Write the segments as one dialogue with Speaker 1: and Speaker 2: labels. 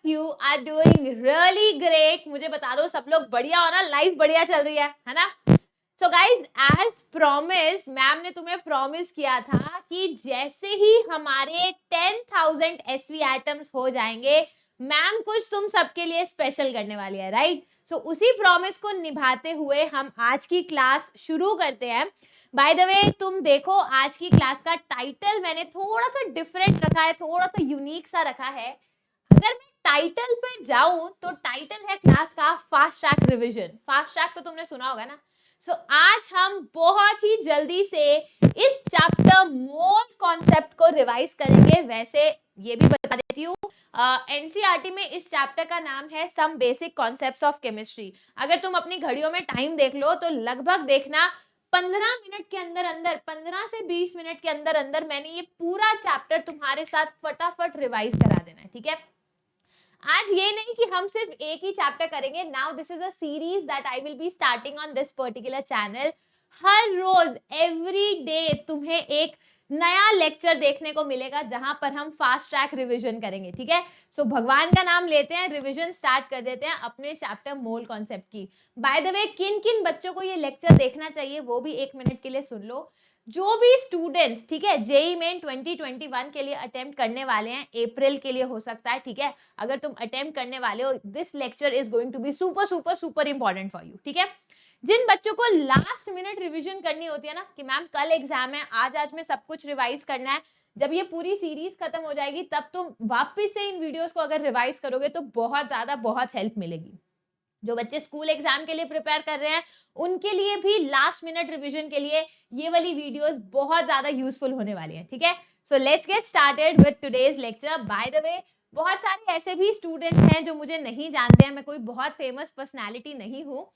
Speaker 1: You are doing really great. मुझे बता दो सब लोग बढ़िया हो ना, लाइफ बढ़िया चल रही है ना? So guys, as promise, ma'am ने तुम्हें प्रॉमिस किया था कि जैसे ही हमारे 10,000 एसवी एटम्स हो जाएंगे, मैम कुछ तुम सबके लिए स्पेशल करने वाली है, राइट? सो उसी प्रॉमिस को निभाते हुए हम आज की क्लास शुरू करते हैं। बाय द वे, तुम देखो आज की क्लास का टाइटल मैंने थोड़ा सा डिफरेंट रखा है, थोड़ा सा यूनिक सा रखा है। अगर मैं टाइटल पे जाऊं तो टाइटल है क्लास का fast track revision. Fast track तो तुमने सुना होगा ना? सो आज हम बहुत ही जल्दी से इस चैप्टर मोल कॉन्सेप्ट को रिवाइज करेंगे। वैसे ये भी बता देती हूँ, एनसीईआरटी में इस चैप्टर का नाम है some basic concepts of chemistry. अगर तुम अपनी घड़ियों में टाइम देख लो तो लगभग देखना 15 मिनट के अंदर अंदर, 15 से 20 मिनट के अंदर अंदर मैंने ये पूरा चैप्टर तुम्हारे साथ फटाफट रिवाइज करा देना है, ठीक है? आज ये नहीं कि हम सिर्फ एक ही चैप्टर करेंगे। Now this is a series that I will be starting on this particular channel. हर रोज एवरी डे तुम्हें एक नया लेक्चर देखने को मिलेगा जहां पर हम फास्ट ट्रैक रिवीजन करेंगे, ठीक है? सो भगवान का नाम लेते हैं, रिवीजन स्टार्ट कर देते हैं अपने चैप्टर मोल कॉन्सेप्ट की। बाय द वे, किन किन बच्चों को ये लेक्चर देखना चाहिए वो भी 1 मिनट के लिए सुन लो। जो भी स्टूडेंट्स, ठीक है, जेई मेन 2021 के लिए अटेम्प्ट करने वाले हैं, अप्रैल के लिए हो सकता है, ठीक है? अगर तुम अटेम्प्ट करने वाले हो, this lecture is going to be super super super important for you, ठीक है? जिन बच्चों को लास्ट मिनट रिवीजन करनी होती है ना कि मैम कल एग्जाम है, आज में सब कुछ रिवाइज करना है, जब ये पूरी सीरीज खत्म हो जाएगी तब तुम वापस से इन वीडियोस को अगर रिवाइज करोगे तो बहुत ज्यादा बहुत हेल्प मिलेगी। जो बच्चे स्कूल एग्जाम के लिए प्रिपेयर कर रहे हैं उनके लिए भी लास्ट मिनट रिवीजन के लिए ये वाली वीडियोस बहुत ज्यादा यूजफुल होने वाली है, ठीक है? So let's get started with today's lecture. By the way, बहुत सारे ऐसे भी स्टूडेंट्स हैं जो मुझे नहीं जानते हैं, मैं कोई बहुत फेमस पर्सनैलिटी नहीं हूँ,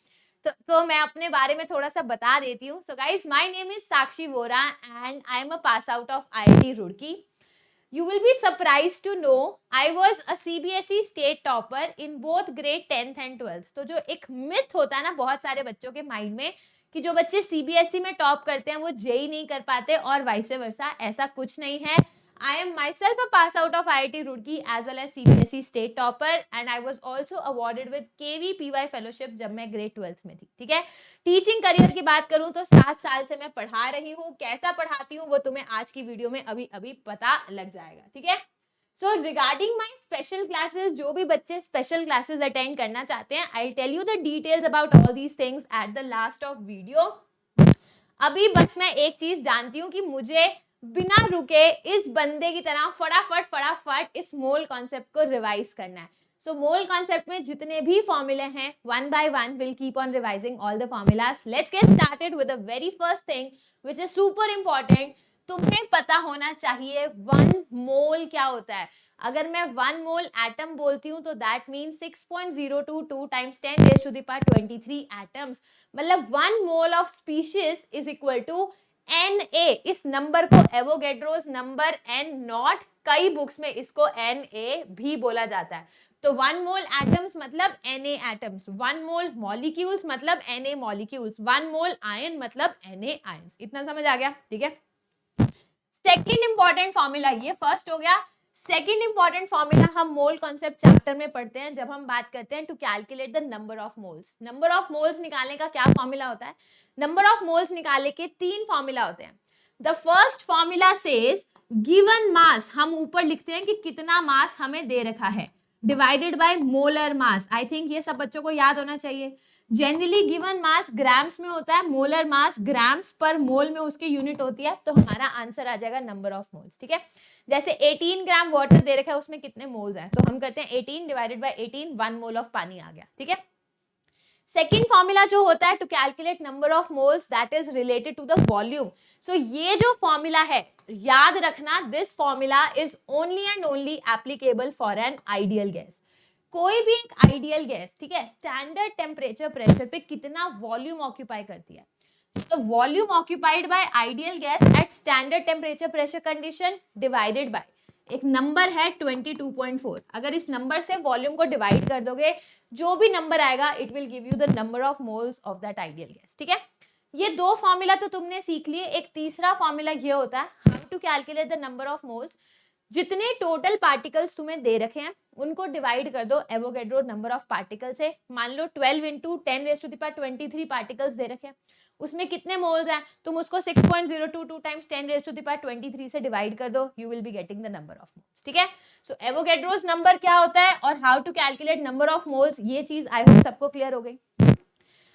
Speaker 1: तो मैं अपने बारे में थोड़ा सा बता देती हूँ। So guys, my name is Sakshi Vora and I am a pass out of IIT Roorkee. You will be surprised to know I was a CBSE state topper in both grade 10th and 12th. तो जो एक myth होता है ना बहुत सारे बच्चों के माइंड में कि जो बच्चे CBSE में टॉप करते हैं वो जेई नहीं कर पाते और वाइस वर्सा, ऐसा कुछ नहीं है। I am myself a pass out of IIT Roorkee as well as CBSE state topper and I was also awarded with KVPY fellowship जब मैं grade 12th में थी, ठीक है? टीचिंग करियर की बात करूं तो 7 साल से मैं पढ़ा रही हूं। कैसा पढ़ाती हूं वो तुम्हें आज की वीडियो में अभी अभी पता लग जाएगा, ठीक है? So regarding my special classes, जो भी बच्चे स्पेशल क्लासेस अटेंड करना चाहते हैं, I will tell you the details about all these things at the last of video. अभी बस मैं एक चीज जानती हूँ कि मुझे बिना रुके इस बंदे की तरह फटाफट फटाफट इस मोल कॉन्सेप्ट को रिवाइज करना है। सो मोल कॉन्सेप्ट में जितने भी फॉर्मूले हैं, one by one will keep on revising all the formulas. Let's get started with the very first thing which is super important. तुम्हें पता होना चाहिए 1 मोल क्या होता है। अगर मैं 1 मोल एटम बोलती हूँ तो that mean 6.022 times 10 raised to the power 23 atoms. मतलब 1 mole of species is equal to Na। इस नंबर को एवोगैड्रोस नंबर n नॉट, कई बुक्स में इसको Na भी बोला जाता है। तो 1 मोल एटम्स मतलब Na एटम्स, 1 मोल मॉलिक्यूल्स मतलब Na मॉलिक्यूल्स, 1 मोल आयन मतलब Na आयंस। इतना समझ आ गया, ठीक है? सेकेंड इंपॉर्टेंट फॉर्मूला, ये फर्स्ट हो गया। सेकेंड इंपॉर्टेंट फॉर्मूला हम मोल कॉन्सेप्ट चैप्टर में पढ़ते हैं जब हम बात करते हैं to calculate the number of moles. Number of moles निकालने का क्या फॉर्मूला होता है? नंबर ऑफ मोल्स निकालने के 3 फॉर्मूला होते हैं। The first formula says given mass, हम ऊपर लिखते हैं कि कितना मास हमें दे रखा है, divided by molar mass. I think ये सब बच्चों को याद होना चाहिए। जनरली गिवन मास ग्राम्स में होता है, मोलर मास ग्राम्स पर मोल में उसकी यूनिट होती है, तो हमारा आंसर आ जाएगा नंबर ऑफ मोल्स, ठीक है? जैसे 18 ग्राम वाटर दे रखा है, उसमें कितने मोल्स हैं, तो हम करते हैं 18 डिवाइडेड बाय 18, 1 मोल ऑफ पानी आ गया, ठीक है? सेकेंड फॉर्मूला जो होता है to calculate number of moles, that is related to the volume. So ये जो फॉर्मूला है, याद रखना, this formula is only and only applicable for an ideal gas. कोई भी एक आइडियल गैस, ठीक है, स्टैंडर्ड टेम्परेचर प्रेशर पे कितना वॉल्यूम ऑक्यूपाई करती है। So the volume occupied by ideal gas at standard temperature pressure condition divided by एक नंबर है 22.4। अगर इस नंबर से वॉल्यूम को डिवाइड कर दोगे, जो भी नंबर आएगा it will give you the number of moles of that ideal gas, ठीक है? ये 2 फॉर्मूला तो तुमने सीख लिए। एक तीसरा फॉर्मूला ये होता है how to calculate the number of moles. जितने टोटल पार्टिकल्स तुम्हें दे रखे हैं उनको डिवाइड कर दो एवोगैड्रो नंबर ऑफ पार्टिकल से। मान लो 12 इंटू 10⁻23 पार्टिकल्स दे रखे हैं, उसमें कितने मोल्स हैं, तुम उसको 6.022 टाइम्स 10⁻23 से डिवाइड कर दो, you will be getting the number of moles. ठीक है, सो एवोगैड्रोस नंबर क्या होता है और how to calculate number of moles, ये चीज आई होप सबको क्लियर हो गई।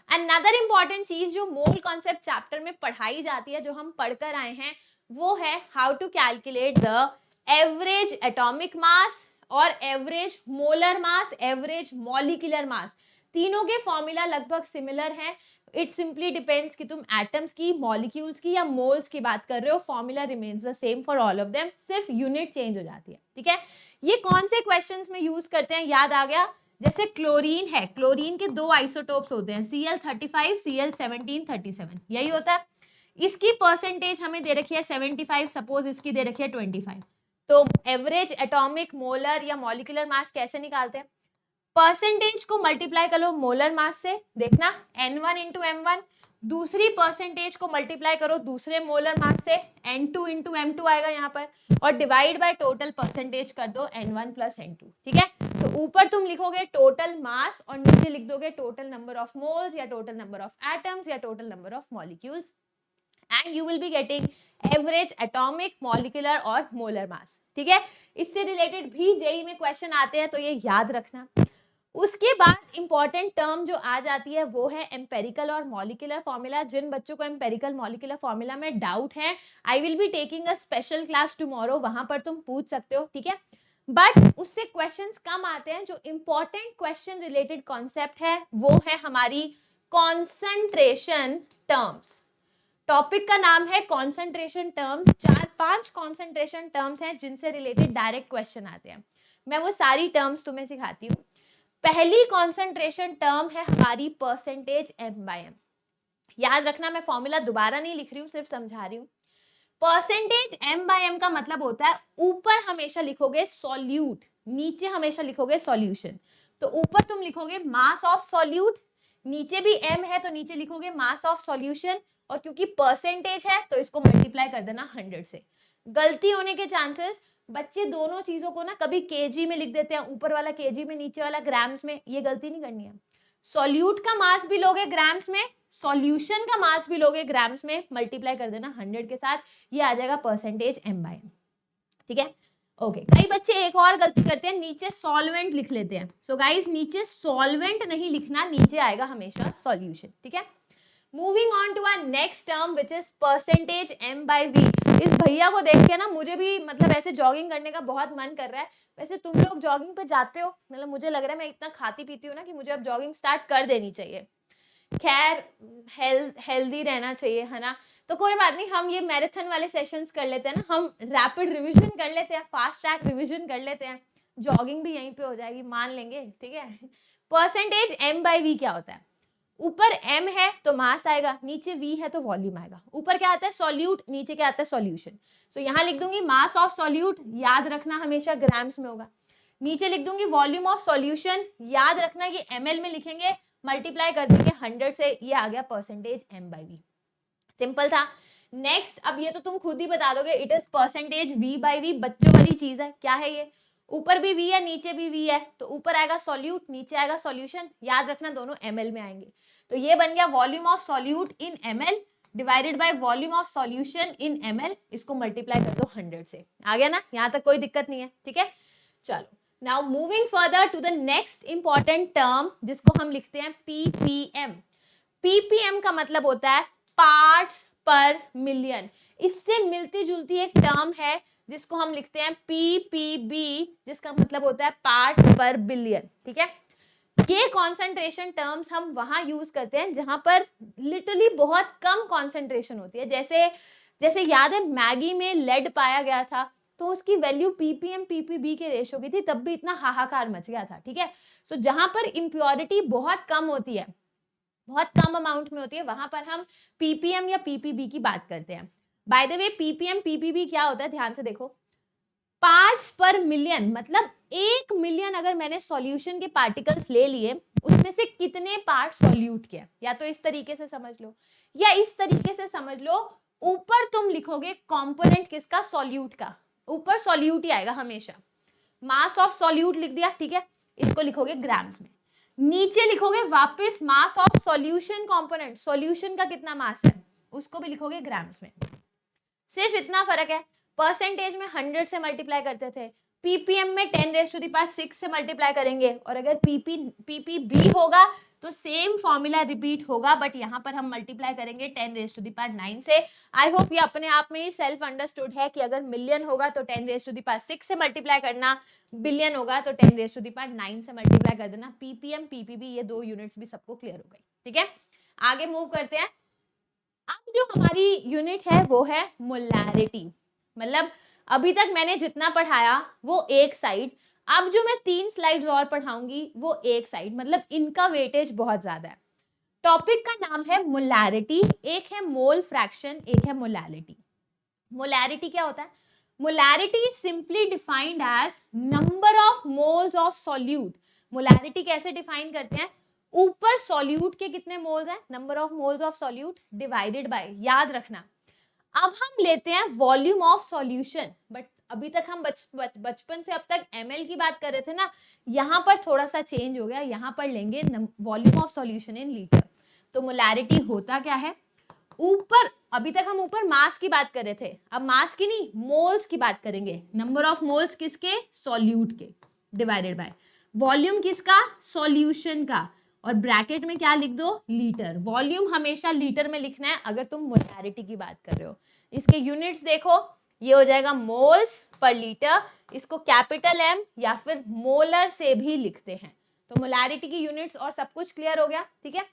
Speaker 1: अनदर इंपॉर्टेंट चीज जो मोल कॉन्सेप्ट चैप्टर में पढ़ाई जाती है, जो हम पढ़कर आए हैं, वो है how to calculate the average atomic mass और average molar mass, average molecular mass. तीनों के फॉर्मूला लगभग सिमिलर है। इट सिंपली डिपेंड्स कि तुम एटम्स की, मॉलिक्यूल्स की या मोल्स की बात कर रहे हो, formula remains the same for all of them, सिर्फ यूनिट चेंज हो जाती है। ठीक है, ये कौन से क्वेश्चंस में यूज करते हैं, याद आ गया। जैसे क्लोरीन है, क्लोरीन के दो आइसोटोप्स होते हैं, Cl35 Cl1737, यही होता है। इसकी परसेंटेज हमें दे रखी है 75, सपोज इसकी दे रखी है 25, तो एवरेज एटॉमिक, मोलर या मॉलिक्यूलर मास कैसे निकालते हैं, परसेंटेज को मल्टीप्लाई करो मोलर मास से, देखना N1 इंटू M1, दूसरी परसेंटेज को मल्टीप्लाई करो दूसरे मोलर मास से, N2 इंटू M2 आएगा यहाँ पर, और डिवाइड बाय टोटल परसेंटेज कर दो N1 प्लस N2। ठीक है, तो ऊपर तुम लिखोगे टोटल मास और नीचे लिख दोगे टोटल नंबर ऑफ मोल्स या टोटल नंबर ऑफ एटम्स या total number of molecules, and you will be getting average atomic, molecular और मोलर मास। ठीक है, इससे रिलेटेड भी जेई में क्वेश्चन आते हैं, तो ये याद रखना। उसके बाद इंपॉर्टेंट टर्म जो आ जाती है वो है एम्पेरिकल और मॉलिक्यूलर फॉर्मूला। जिन बच्चों को एम्पेरिकल मॉलिक्यूलर फॉर्मूला में डाउट है, आई will be taking a special class tomorrow, वहां पर तुम पूछ सकते हो। ठीक है, बट उससे क्वेश्चंस कम आते हैं। जो इंपॉर्टेंट क्वेश्चन रिलेटेड कॉन्सेप्ट है वो है हमारी कॉन्सेंट्रेशन टर्म्स। टॉपिक का नाम है कॉन्सेंट्रेशन टर्म्स। 4-5 कॉन्सेंट्रेशन टर्म्स हैं जिनसे रिलेटेड डायरेक्ट क्वेश्चन आते हैं। मैं वो सारी टर्म्स तुम्हें सिखाती हूँ। पहली कॉन्सेंट्रेशन टर्म है हमारी परसेंटेज M/M। याद रखना, मैं फॉर्मूला दोबारा नहीं लिख रही हूँ, सिर्फ समझा रही हूँ। परसेंटेज M/M का मतलब होता है ऊपर हमेशा लिखोगे सॉल्यूट, नीचे हमेशा लिखोगे सॉल्यूशन। तो ऊपर तुम लिखोगे मास ऑफ सॉल्यूट, नीचे भी M है तो नीचे लिखोगे मास ऑफ सॉल्यूशन, और क्योंकि परसेंटेज है तो इसको मल्टीप्लाई कर देना 100 से। गलती होने के चांसेस, बच्चे दोनों चीजों को ना कभी केजी में लिख देते हैं, ऊपर वाला केजी में, नीचे वाला ग्राम्स में, ये गलती नहीं करनी है। सॉल्यूट का मास भी लोगे ग्राम्स में, सॉल्यूशन का मास भी लोगे ग्राम्स में, मल्टीप्लाई कर देना 100 के साथ, ये आ जाएगा परसेंटेज M/M। ठीक है, ओके। कई बच्चे एक और गलती करते हैं, नीचे सॉल्वेंट लिख लेते हैं। सो गाइस, नीचे सॉल्वेंट नहीं लिखना, नीचे आएगा हमेशा सॉल्यूशन। ठीक है, moving on to our next term which is percentage M/V। इस भैया को देख के ना मुझे भी मतलब ऐसे जॉगिंग करने का बहुत मन कर रहा है। वैसे तुम लोग जॉगिंग पे जाते हो, मतलब मुझे लग रहा है मैं इतना खाती पीती हूँ ना कि मुझे अब जॉगिंग स्टार्ट कर देनी चाहिए। खैर, हेल्दी रहना चाहिए, है ना। तो कोई बात नहीं, हम ये मैराथन वाले सेशंस कर लेते हैं ना, हम रैपिड रिविजन कर लेते हैं, फास्ट ट्रैक रिविजन कर लेते हैं, जॉगिंग भी यहीं पे हो जाएगी, मान लेंगे। ठीक है, परसेंटेज M/V क्या होता है, ऊपर M है तो मास आएगा, नीचे V है तो वॉल्यूम आएगा। ऊपर क्या आता है सॉल्यूट, नीचे क्या आता है सॉल्यूशन। सो यहाँ लिख दूंगी मास ऑफ सॉल्यूट, याद रखना हमेशा ग्राम्स में होगा। नीचे लिख दूंगी वॉल्यूम ऑफ सॉल्यूशन, याद रखना ये ml में लिखेंगे, मल्टीप्लाई कर देंगे 100 से, ये आ गया परसेंटेज M/V। सिंपल था। नेक्स्ट, अब ये तो तुम खुद ही बता दोगे, इट इज परसेंटेज V/V, बच्चों वाली चीज है। क्या है ये, ऊपर भी V है नीचे भी V है, तो ऊपर आएगा सॉल्यूट नीचे आएगा सॉल्यूशन, याद रखना दोनों ml में आएंगे। तो ये बन गया volume of solute in ml divided by volume of solution in ml, इसको मल्टीप्लाई कर दो 100 से। आ गया ना, यहाँ तक कोई दिक्कत नहीं है। ठीक है, चलो now moving further to the next important term जिसको हम लिखते हैं ppm। ppm का मतलब होता है पार्ट्स पर मिलियन। इससे मिलती जुलती एक टर्म है जिसको हम लिखते हैं ppb, जिसका मतलब होता है पार्ट पर बिलियन। ठीक है, ये कॉन्सेंट्रेशन टर्म्स हम वहां यूज करते हैं जहां पर लिटरली बहुत कम कॉन्सेंट्रेशन होती है। जैसे याद है मैगी में लेड पाया गया था, तो उसकी वैल्यू ppm ppb के रेशो की थी, तब भी इतना हाहाकार मच गया था। ठीक है, सो जहां पर इम्प्योरिटी बहुत कम होती है, बहुत कम अमाउंट में होती है, वहां पर हम ppm या ppb की बात करते हैं। By the way, ppm ppb क्या होता है, ध्यान से देखो। पार्ट्स पर मिलियन मतलब 1 मिलियन अगर मैंने सॉल्यूशन के पार्टिकल्स ले लिए, उसमें से कितने पार्ट सॉल्यूट के, या तो इस तरीके से समझ लो या इस तरीके से समझ लो। ऊपर तुम लिखोगे कंपोनेंट किसका, सॉल्यूट का, ऊपर सॉल्यूट ही आएगा हमेशा। मास ऑफ सॉल्यूट लिख दिया, ठीक है, इसको लिखोगे ग्राम्स में। नीचे लिखोगे वापस mass of solution component, solution का कितना मास है उसको भी लिखोगे ग्राम्स में। सिर्फ इतना फर्क है, परसेंटेज में 100 से मल्टीप्लाई करते थे, पीपीएम में 10⁶ से मल्टीप्लाई करेंगे, और अगर पीपीबी होगा तो सेम फॉर्मूला रिपीट होगा, बट यहाँ पर हम मल्टीप्लाई करेंगे 10⁹ से। आई होप ये अपने आप में ही सेल्फ अंडरस्टूड है कि अगर मिलियन होगा तो 10⁶ से मल्टीप्लाई करना, बिलियन होगा तो 10⁹ से मल्टीप्लाई कर देना। पीपीएम पीपीबी ये 2 यूनिट्स भी सबको क्लियर हो गई, ठीक है। आगे मूव करते हैं। अब जो हमारी यूनिट है वो है मोलैरिटी, मतलब अभी तक मैंने जितना पढ़ाया वो एक साइड, अब जो मैं 3 स्लाइड्स और पढ़ाऊंगी वो एक साइड, मतलब इनका वेटेज बहुत ज्यादा है। टॉपिक का नाम है मोलैरिटी, एक है मोल फ्रैक्शन, एक है मोलैरिटी। मोलैरिटी क्या होता है? Molarity is simply defined as number of moles of solute. Molarity कैसे डिफाइन करते हैं? ऊपर सॉल्यूट के कितने मोल्स हैं, number of moles of solute divided by, याद रखना। अब हम लेते हैं वॉल्यूम ऑफ सॉल्यूशन, बट अभी तक हम बचपन से अब तक ml की बात कर रहे थे ना, यहाँ पर थोड़ा सा चेंज हो गया, यहाँ पर लेंगे volume of solution in litre. तो मोलैरिटी होता क्या है? ऊपर अभी तक हम ऊपर मास की बात कर रहे थे, अब मास की नहीं मोल्स की बात करेंगे। नंबर ऑफ मोल्स किसके? सॉल्यूट के, डिवाइडेड बाय वॉल्यूम किसका? सॉल्यूशन का, और ब्रैकेट में क्या लिख दो? लीटर। वॉल्यूम हमेशा लीटर में लिखना है अगर तुम मोलैरिटी की बात कर रहे हो। इसके यूनिट्स देखो, ये हो जाएगा मोल्स पर लीटर, इसको कैपिटल M या फिर मोलर से भी लिखते हैं। तो मोलैरिटी की यूनिट्स और सब कुछ क्लियर हो गया, ठीक है।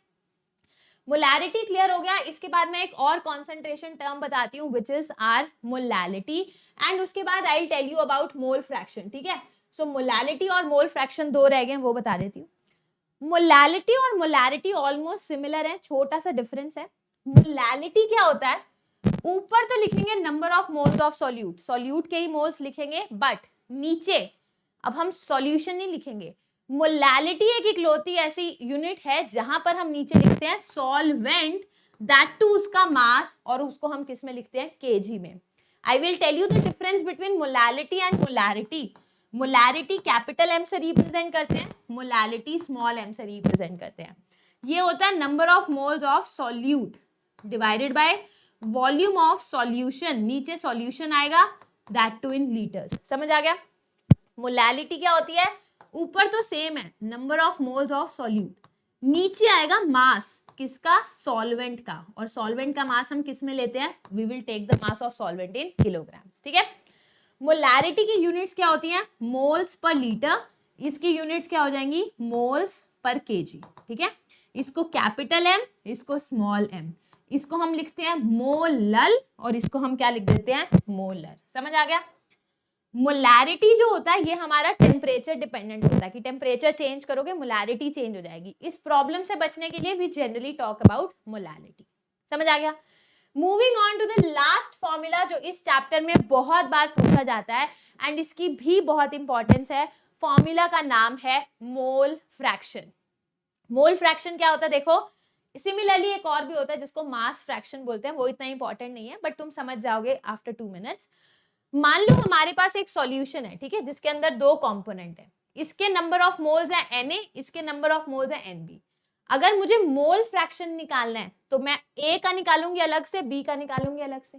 Speaker 1: मोलैरिटी क्लियर हो गया। इसके बाद मैं एक और कॉन्सेंट्रेशन टर्म बताती हूँ which is our molality, and उसके बाद I will tell you about mole fraction, ठीक है। सो मोलैलिटी और मोल फ्रैक्शन 2 रह गए, वो बता देती हूँ। मोलैलिटी और मोलैरिटी ऑलमोस्ट सिमिलर है, छोटा सा डिफरेंस है। मोलैलिटी क्या होता है? ऊपर तो लिखेंगे number of moles of solute, solute के ही मोल्स लिखेंगे, बट नीचे अब हम सॉल्यूशन नहीं लिखेंगे। मोलैलिटी एक इकलौती ऐसी यूनिट है जहां पर हम नीचे लिखते हैं सॉल्वेंट, दैट टू उसका मास, और उसको हम किस में लिखते हैं? केजी में। I will tell you the difference between molality and molarity. Molarity capital M से रिप्रेजेंट करते हैं, मोलैलिटी स्मॉल m से रिप्रेजेंट करते हैं। ये होता है number of moles of solute divided by volume of solution, नीचे सॉल्यूशन आएगा, दैट टू इन लीटर्स। समझ आ गया? मोलैलिटी क्या होती है? ऊपर तो सेम है number of moles of solute, नीचे आएगा मास किसका? सॉल्वेंट का, और सॉल्वेंट का मास हम किस में लेते हैं? We will take the mass of solvent in kilograms, ठीक है। मोलैरिटी की यूनिट्स क्या होती हैं? मोल्स पर लीटर, इसकी यूनिट्स क्या हो जाएंगी? मोल्स पर केजी, ठीक है। इसको कैपिटल M, इसको स्मॉल m, इसको हम लिखते हैं मोलल, और इसको हम क्या लिख देते हैं? मोलर। समझ आ गया? मोलैरिटी जो होता है ये हमारा टेम्परेचर डिपेंडेंट होता है, कि टेम्परेचर चेंज करोगे मोलैरिटी चेंज हो जाएगी। इस प्रॉब्लम से बचने के लिए we generally talk about molarity. समझ आ गया? Moving on to the last formula जो इस चैप्टर में बहुत बार पूछा जाता है, एंड इसकी भी बहुत इंपॉर्टेंस है। फॉर्मूला का नाम है मोल फ्रैक्शन। मोल फ्रैक्शन क्या होता है? देखो, सिमिलरली एक और भी होता है जिसको मास फ्रैक्शन बोलते हैं, वो इतना इंपॉर्टेंट नहीं है, बट तुम समझ जाओगे आफ्टर 2 मिनट्स। मान लो हमारे पास एक सॉल्यूशन है, ठीक है, जिसके अंदर 2 कंपोनेंट है, इसके नंबर ऑफ मोल्स है Na, इसके नंबर ऑफ मोल्स है Nb। अगर मुझे मोल फ्रैक्शन निकालना है तो मैं A का निकालूंगी अलग से, B का निकालूंगी अलग से।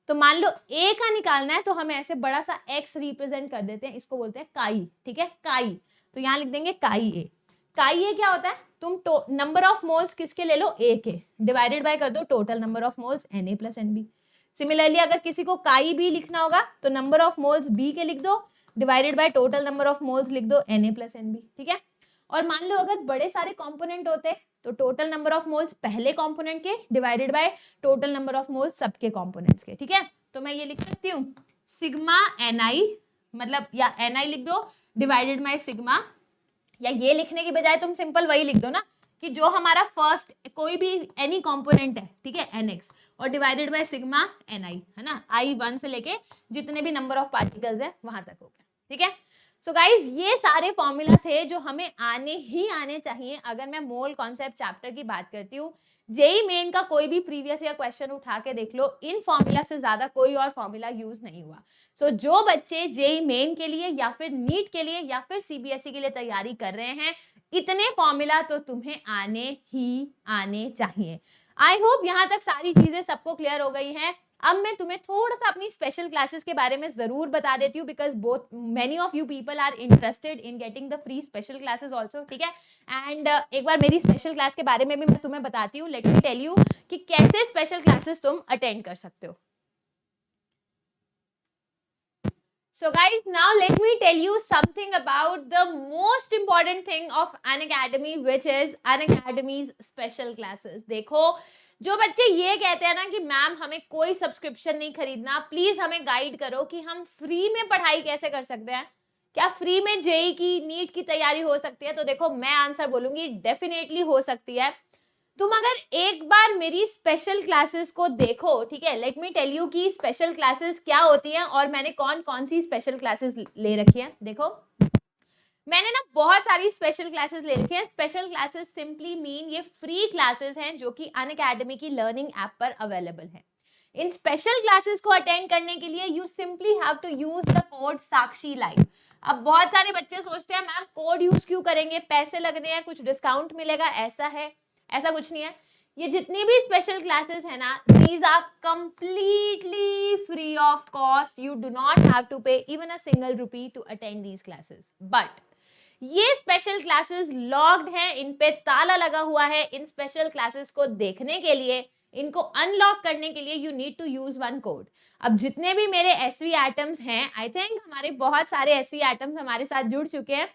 Speaker 1: तो मान लो A का निकालना है तो हम ऐसे बड़ा सा X रिप्रेजेंट कर देते हैं, इसको बोलते हैं काई, ठीक है, काई। तो यहाँ लिख देंगे काई A। काई A क्या होता है? तुम नंबर ऑफ मोल्स किसके ले लो? A के, डिवाइडेड बाय कर दो total number of moles Na plus Nb। Similarly अगर किसी को काई B लिखना होगा तो नंबर ऑफ मोल्स B के लिख दो, divided by total number of moles लिख दो Na प्लस Nb, ठीक है। और मान लो अगर बड़े सारे कंपोनेंट होते तो टोटल नंबर ऑफ मोल्स पहले कंपोनेंट के divided by total number of moles सबके कंपोनेंट्स के, ठीक है। तो मैं ये लिख सकती हूँ सिग्मा Ni, मतलब या Ni लिख दो डिवाइडेड बाय सिग्मा, या ये लिखने की बजाय तुम सिंपल वही लिख दो ना कि जो हमारा फर्स्ट कोई भी एनी कंपोनेंट है, ठीक है, Nx, और डिवाइडेड बाय सिग्मा Ni, है ना, I1 से लेके जितने भी नंबर ऑफ पार्टिकल्स है वहां तक हो गया, ठीक है। सो गाइज ये सारे फॉर्मूला थे जो हमें आने ही आने चाहिए अगर मैं मोल कॉन्सेप्ट चैप्टर की बात करती हूँ। जेई मेन का कोई भी प्रीवियस ईयर क्वेश्चन उठा के देख लो, इन फॉर्मूला से ज्यादा कोई और फॉर्मूला यूज नहीं हुआ। सो जो बच्चे जेई मेन के लिए या फिर नीट के लिए या फिर सीबीएसई के लिए तैयारी कर रहे हैं, इतने फॉर्मूला तो तुम्हें आने ही आने चाहिए। आई होप यहाँ तक सारी चीजें सबको क्लियर हो गई हैं। अब मैं तुम्हें थोड़ा सा अपनी स्पेशल क्लासेस के बारे में जरूर बता देती हूँ, because both many of you people are interested in getting the free special classes also, ठीक है। एंड एक बार मेरी स्पेशल क्लास के बारे में भी मैं तुम्हें बताती हूँ। लेट मी टेल यू कि कैसे स्पेशल क्लासेस तुम अटेंड कर सकते हो। So guys, now let me tell you something about the most important thing of Unacademy, which is Unacademy's special classes. देखो, जो बच्चे ये कहते हैं ना कि मैम हमें कोई सब्सक्रिप्शन नहीं खरीदना, प्लीज हमें गाइड करो कि हम फ्री में पढ़ाई कैसे कर सकते हैं, क्या फ्री में जेई की नीट की तैयारी हो सकती है? तो देखो, मैं आंसर बोलूंगी डेफिनेटली हो सकती है। तुम अगर एक बार मेरी स्पेशल क्लासेस को देखो, ठीक है, लेट मी टेल यू कि स्पेशल क्लासेस क्या होती हैं और मैंने कौन कौन सी स्पेशल क्लासेस ले रखी हैं। देखो, मैंने ना बहुत सारी स्पेशल क्लासेस ले रखी हैं। स्पेशल क्लासेस सिंपली मीन ये फ्री क्लासेस हैं जो कि अनअकैडमी की लर्निंग ऐप पर अवेलेबल है। इन स्पेशल क्लासेस को अटेंड करने के लिए you simply have to use the code Sakshi live. अब बहुत सारे बच्चे सोचते हैं मैम कोड यूज क्यों करेंगे, पैसे लगने हैं, कुछ डिस्काउंट मिलेगा, ऐसा है, ऐसा कुछ नहीं है। ये जितनी भी स्पेशल क्लासेस है ना, these are completely free of cost. You do not have to pay even a single rupee to attend these classes. But ये स्पेशल क्लासेस लॉक्ड हैं, इन पे ताला लगा हुआ है। इन स्पेशल क्लासेस को देखने के लिए, इनको अनलॉक करने के लिए you need to use one code. अब जितने भी मेरे एसवी एटम्स हैं, आई थिंक हमारे बहुत सारे एसवी एटम्स हमारे साथ जुड़ चुके हैं,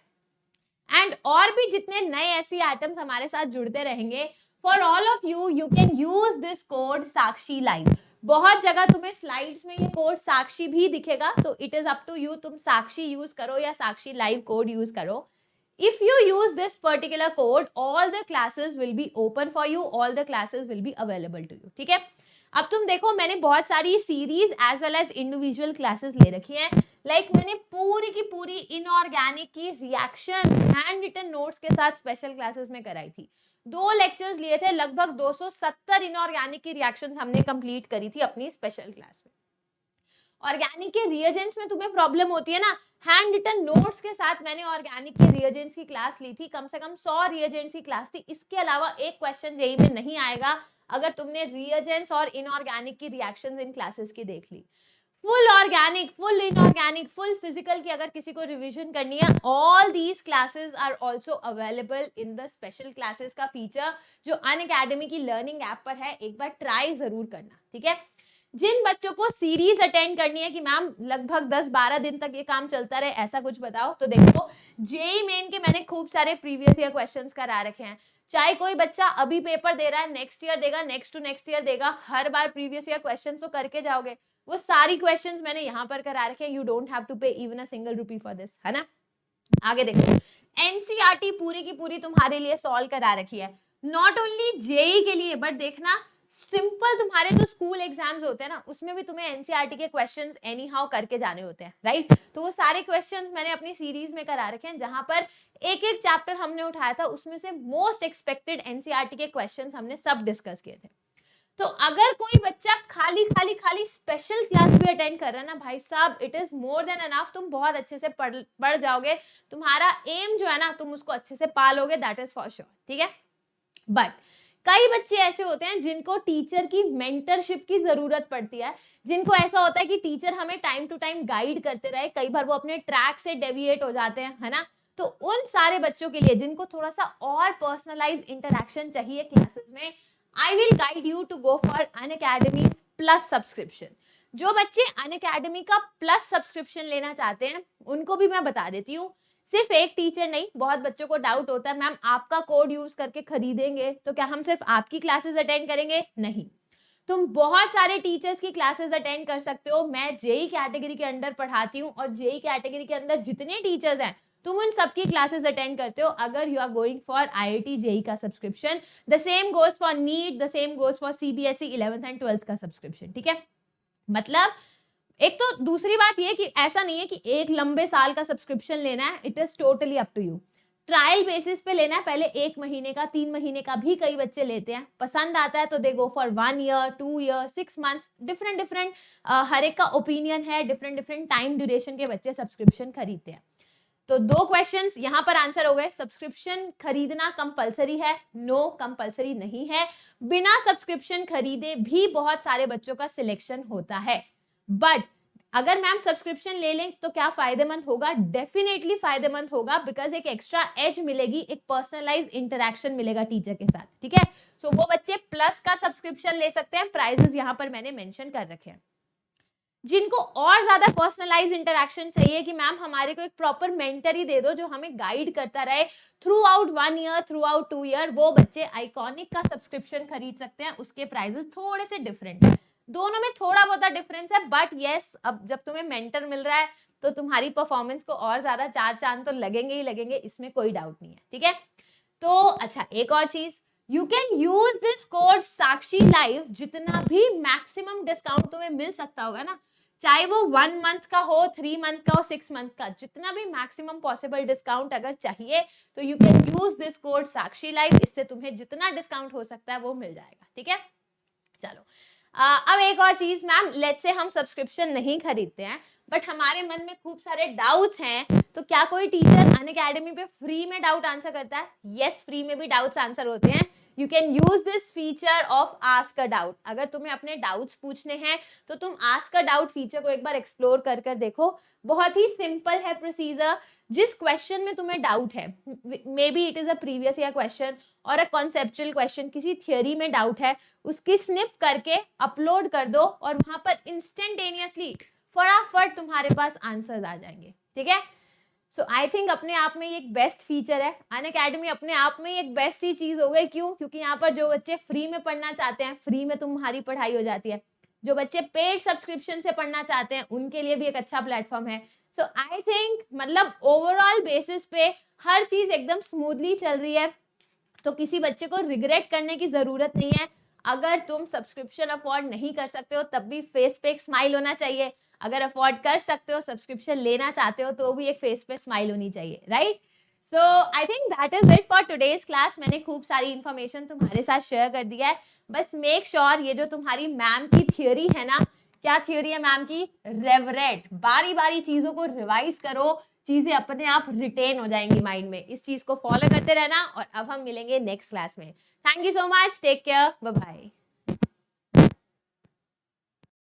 Speaker 1: एंड और भी जितने नए एसवी एटम्स हमारे साथ जुड़ते रहेंगे, for all of you, you can use this code Sakshi live. बहुत जगह तुम्हें स्लाइड्स में ये कोड साक्षी भी दिखेगा, so it is up to you, तुम साक्षी यूज करो या साक्षी लाइव कोड यूज करो। If you use this particular code, all the classes will be open for you, all the classes will be available to you, ठीक है। अब तुम देखो, मैंने बहुत सारी series as well as individual classes ले रखी हैं। लाइक मैंने पूरी की पूरी इनऑर्गेनिक की रिएक्शन हैंड रिटन नोट्स के साथ स्पेशल क्लासेस में कराई थी। 2 लेक्चर्स लिए थे, लगभग 270 इनऑर्गेनिक की रिएक्शंस हमने कंप्लीट करी थी अपनी स्पेशल क्लास में। ऑर्गेनिक के रिएजेंट्स में तुम्हें प्रॉब्लम होती है ना, हैंड रिटन नोट्स के साथ मैंने ऑर्गेनिक के रिएजेंट्स की क्लास ली थी, कम से कम 100 रिएजेंट्स की क्लास थी। इसके अलावा एक क्वेश्चन जेईई में नहीं आएगा अगर तुमने रिएजेंट्स और इनऑर्गेनिक की रिएक्शंस इन क्लासेस की देख ली। Full organic, full inorganic, full physical की अगर किसी को रिवीजन करनी है, all these classes are also available in the special classes का फीचर जो अनअकैडमी की लर्निंग ऐप पर है। एक बार ट्राई जरूर करना, ठीक है। जिन बच्चों को सीरीज अटेंड करनी है कि मैम लगभग 10-12 दिन तक ये काम चलता रहे, ऐसा कुछ बताओ, तो देखो जेईई मेन के मैंने खूब सारे प्रीवियस ईयर क्वेश्चंस करा रखे हैं। चाहे कोई बच्चा अभी पेपर दे रहा है, नेक्स्ट ईयर देगा, नेक्स्ट टू नेक्स्ट ईयर देगा, हर बार प्रीवियस ईयर क्वेश्चंस तो करके जाओगे। वो सारी क्वेश्चंस मैंने यहाँ पर करा रखे हैं। You don't have to pay even a single rupee for this, है ना। आगे देखो, एनसीईआरटी पूरी की पूरी तुम्हारे लिए सॉल्व करा रखी है, नॉट ओनली जेईई के लिए, बट देखना सिंपल तुम्हारे जो स्कूल एग्जाम्स होते हैं ना, उसमें भी तुम्हें एनसीईआरटी के क्वेश्चंस एनी हाउ करके जाने होते हैं, राइट। तो वो सारे क्वेश्चंस मैंने अपनी सीरीज में करा रखे हैं, जहां पर एक एक चैप्टर हमने उठाया था, उसमें से मोस्ट एक्सपेक्टेड एनसीईआरटी के क्वेश्चंस हमने सब डिस्कस किए थे। तो अगर कोई बच्चा खाली स्पेशल क्लास भी अटेंड कर रहा है ना, भाई साहब, it is more than enough. तुम बहुत अच्छे से पढ़ जाओगे, तुम्हारा एम जो है ना, तुम उसको अच्छे से पालोगे, दैट इज फॉर श्योर, ठीक है। बट कई बच्चे ऐसे होते हैं जिनको टीचर की मेंटरशिप की जरूरत पड़ती है, जिनको ऐसा होता है कि टीचर हमें टाइम टू टाइम गाइड करते रहे, कई बार वो अपने ट्रैक से डेविएट हो जाते हैं, है ना। तो उन सारे बच्चों के लिए जिनको थोड़ा सा और पर्सनलाइज इंटरेक्शन चाहिए क्लासेस में, I will guide you to go for Unacademy plus subscription. जो बच्चे अनअकैडमी का प्लस सब्सक्रिप्शन लेना चाहते हैं, उनको भी मैं बता देती हूँ। सिर्फ एक टीचर नहीं, बहुत बच्चों को डाउट होता है मैम आपका कोड यूज करके खरीदेंगे तो क्या हम सिर्फ आपकी क्लासेस अटेंड करेंगे? नहीं, तुम बहुत सारे टीचर्स की क्लासेस अटेंड कर सकते हो। मैं जेई कैटेगरी के अंडर पढ़ाती हूँ और जेई कैटेगरी के अंदर जितने टीचर्स हैं, तुम उन सबकी क्लासेस अटेंड करते हो अगर you are going for IIT JEE का subscription. The same goes for NEET, the same goes for CBSE 11th and 12th का सब्सक्रिप्शन, ठीक है। मतलब एक तो दूसरी बात ये कि ऐसा नहीं है कि एक लंबे साल का सब्सक्रिप्शन लेना है, it is totally up to you. Trial basis पे लेना है, पहले 1 महीने का, 3 महीने का भी कई बच्चे लेते हैं, पसंद आता है तो they go for 1 year, 2 year, 6 months, different हर एक का ओपिनियन है, डिफरेंट टाइम ड्यूरेशन के बच्चे सब्सक्रिप्शन खरीदते हैं। तो 2 क्वेश्चंस यहां पर आंसर हो गए। सब्सक्रिप्शन खरीदना कंपलसरी है? नो, कंपलसरी नहीं है। बिना सब्सक्रिप्शन खरीदे भी बहुत सारे बच्चों का सिलेक्शन होता है, बट अगर मैम सब्सक्रिप्शन ले लें तो क्या फायदेमंद होगा? डेफिनेटली फायदेमंद होगा, बिकॉज एक एक्स्ट्रा एज मिलेगी, एक पर्सनलाइज इंटरेक्शन मिलेगा टीचर के साथ, ठीक है। सो वो बच्चे प्लस का सब्सक्रिप्शन ले सकते हैं, प्राइजेस यहां पर मैंने मेंशन कर रखे हैं। जिनको और ज्यादा पर्सनलाइज इंटरेक्शन चाहिए कि मैम हमारे को एक प्रॉपर मेंटर ही दे दो जो हमें गाइड करता रहे through out 1 year, through out 2 year, वो बच्चे आइकॉनिक का सब्सक्रिप्शन खरीद सकते हैं। उसके प्राइजेस थोड़े से डिफरेंट है, दोनों में थोड़ा बहुत डिफरेंस है, बट यस, अब जब तुम्हें मेंटर मिल रहा है तो तुम्हारी परफॉर्मेंस को और ज्यादा 4 चांद तो लगेंगे ही लगेंगे, इसमें कोई डाउट नहीं है, ठीक है। तो अच्छा, एक और चीज, you can use this code Sakshi live, जितना भी मैक्सिमम डिस्काउंट तुम्हें मिल सकता होगा ना, चाहे वो 1 मंथ का हो, 3 मंथ का हो, 6 मंथ का, जितना भी मैक्सिमम पॉसिबल डिस्काउंट अगर चाहिए तो you can use this code Sakshi live, इससे तुम्हें जितना डिस्काउंट हो सकता है वो मिल जाएगा, ठीक है। चलो अब एक और चीज मैम, लेट्स से हम सब्सक्रिप्शन नहीं खरीदते हैं बट हमारे मन में खूब सारे डाउट्स हैं, तो क्या कोई टीचर अनअकैडमी पे फ्री में डाउट आंसर करता है? यस, फ्री में भी डाउट्स आंसर होते हैं। You can use this feature of ask a doubt. अगर तुम्हें अपने डाउट्स पूछने हैं तो तुम आस्क अ डाउट फीचर को एक बार एक्सप्लोर कर देखो, बहुत ही सिंपल है प्रोसीजर। जिस क्वेश्चन में तुम्हें डाउट है, may be it is a previous year question और अ कॉन्सेप्चुअल क्वेश्चन, किसी थियोरी में डाउट है, उसकी स्निप करके अपलोड कर दो और वहां पर इंस्टेंटेनियसली फटाफट तुम्हारे पास आंसर्स आ जाएंगे, ठीक है। सो आई थिंक अपने आप में ये एक बेस्ट फीचर है, अनअकैडमी अपने आप में एक बेस्ट सी चीज हो गई। क्यों? क्योंकि यहाँ पर जो बच्चे फ्री में पढ़ना चाहते हैं, फ्री में तुम्हारी पढ़ाई हो जाती है। जो बच्चे पेड सब्सक्रिप्शन से पढ़ना चाहते हैं उनके लिए भी एक अच्छा प्लेटफॉर्म है। सो आई थिंक मतलब ओवरऑल बेसिस पे हर चीज एकदम स्मूथली चल रही है, तो किसी बच्चे को रिग्रेट करने की जरूरत नहीं है। अगर तुम सब्सक्रिप्शन अफोर्ड नहीं कर सकते हो तब भी फेस पे एक स्माइल होना चाहिए, अगर अफोर्ड कर सकते हो, सब्सक्रिप्शन लेना चाहते हो, तो भी एक फेस पे स्माइल होनी चाहिए, right. So I think that is it for today's class. मैंने खूब सारी इंफॉर्मेशन तुम्हारे साथ शेयर कर दिया है। बस मेक श्योर ये जो तुम्हारी मैम की थियोरी है ना, क्या थियोरी है मैम की? रेवरेट, बारी बारी चीजों को रिवाइज करो, चीजें अपने आप रिटेन हो जाएंगी माइंड में। इस चीज को फॉलो करते रहना और अब हम मिलेंगे नेक्स्ट क्लास में। Thank you so much, take care, bye bye.